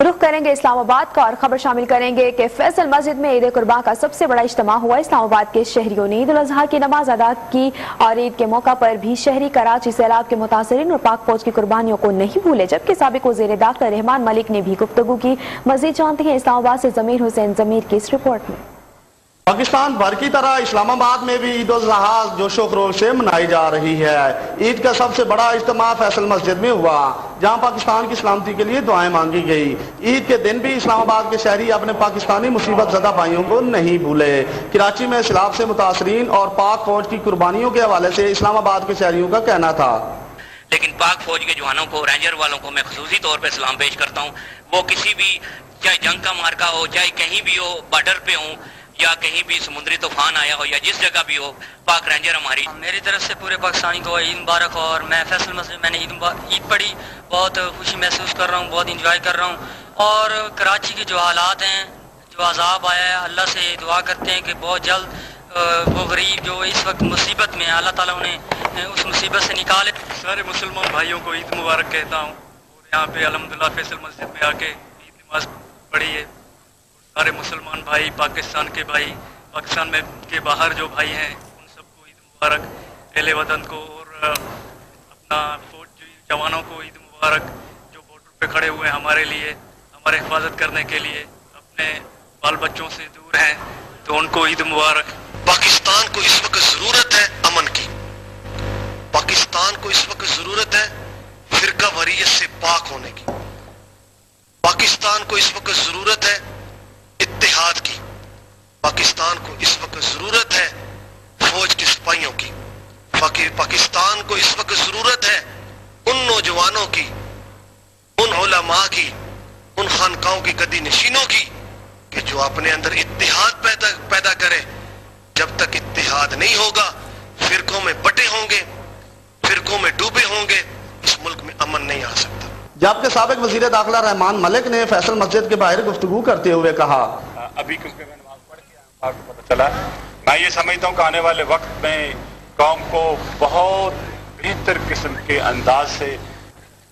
रुख करेंगे इस्लामाबाद का और खबर शामिल करेंगे कि फैसल मस्जिद में ईद कुर्बा का सबसे बड़ा इज्तिमा हुआ। इस्लामाबाद के शहरियों ने ईद उल अजहा की नमाज अदा की और ईद के मौका पर भी शहरी कराची सैलाब के मुतासरीन और पाक फौज की कुर्बानियों को नहीं भूले। जबकि साबिक वज़ीर दाखिला रहमान मलिक ने भी गुफ्तगू की। मजीद जानते हैं इस्लामाबाद से ज़मीर हुसैन ज़मीर की इस रिपोर्ट में। पाकिस्तान भर की तरह इस्लामाबाद में भी ईद उल अजहा जोशो खरोश से मनाई जा रही है। ईद का सबसे बड़ा इज्तिमा फैसल मस्जिद में हुआ, जहां पाकिस्तान की सलामती के लिए दुआएं मांगी गई। ईद के दिन भी इस्लामाबाद के शहरी अपने पाकिस्तानी मुसीबत ज़दा भाइयों को नहीं भूले। कराची में सैलाब से मुतासरीन और पाक फौज की कुर्बानियों के हवाले से इस्लामाबाद के शहरियों का कहना था। लेकिन पाक फौज के जवानों को, रेंजर वालों को मैं खसूसी तौर पर सलाम पेश करता हूँ। वो किसी भी, चाहे जंग का मार्का हो, चाहे कहीं भी हो, बॉर्डर पे हो या कहीं भी समुद्री तूफान आया हो या जिस जगह भी हो, पाक रेंजर हमारी। मेरी तरफ से पूरे पाकिस्तानी को ईद मुबारक। और मैं फैसल मस्जिद मैंने ईद पढ़ी, बहुत खुशी महसूस कर रहा हूँ, बहुत इंजॉय कर रहा हूँ। और कराची के जो हालात हैं, जो अजाब आया है, अल्लाह से दुआ करते हैं कि बहुत जल्द वो गरीब जो इस वक्त मुसीबत में, अल्लाह ताला उन्हें उस मुसीबत से निकाले। सारे मुसलमान भाइयों को ईद मुबारक कहता हूँ। और यहाँ पे अल्हम्दुलिल्लाह फैसल मस्जिद में आके ईद नमाज पढ़ी है। सारे मुसलमान भाई, पाकिस्तान के भाई, पाकिस्तान में के बाहर जो भाई हैं, उन सबको ईद मुबारक, अहले वतन को और अपना फौज जवानों को ईद मुबारक, जो बॉर्डर पे खड़े हुए हैं हमारे लिए, हमारे हिफाजत करने के लिए, अपने बाल बच्चों से दूर हैं, तो उनको ईद मुबारक। पाकिस्तान को इस वक्त जरूरत है अमन की। पाकिस्तान को इस वक्त जरूरत है फिरका वरीयत से पाक होने की। पाकिस्तान को इस वक्त जरूरत है इत्तेहाद की। पाकिस्तान को इस वक्त जरूरत है फौज के सिपाहियों की। पाकिस्तान को इस वक्त जरूरत है उन नौजवानों की, उन उलमा की, उन खानकाओं की गद्दी नशीनों की कि जो अपने अंदर इत्तेहाद पैदा करे। जब तक इत्तेहाद नहीं होगा, फिरकों में बटे होंगे, फिरकों में डूबे होंगे, इस मुल्क में अमन नहीं आ सकता। जबकि साबिक वज़ीर दाखिला रहमान मलिक ने फैसल मस्जिद के बाहर गुफ्तगू करते हुए कहा, अभी क्योंकि मैं नमाज पढ़ के आया, आपको पता चला, मैं ये समझता हूँ कि आने वाले वक्त में कौम को बहुत बेहतर किस्म के अंदाज से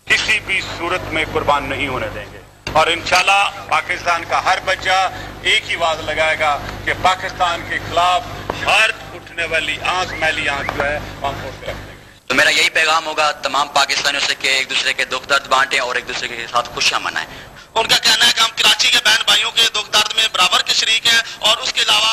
किसी भी सूरत में कुर्बान नहीं होने देंगे। और इंशाल्लाह पाकिस्तान का हर बच्चा एक ही आवाज लगाएगा कि पाकिस्तान के खिलाफ हर उठने वाली आंख, मैली आंख जो है हम फोड़ के रखेंगे। तो मेरा यही पैगाम होगा तमाम पाकिस्तानियों से कि एक दूसरे के दुख दर्द बांटें और एक दूसरे के साथ खुशियां मनाएं। उनका कहना है कि हम कराची के बहन भाइयों के दुख दर्द में बराबर के शरीक हैं और उसके अलावा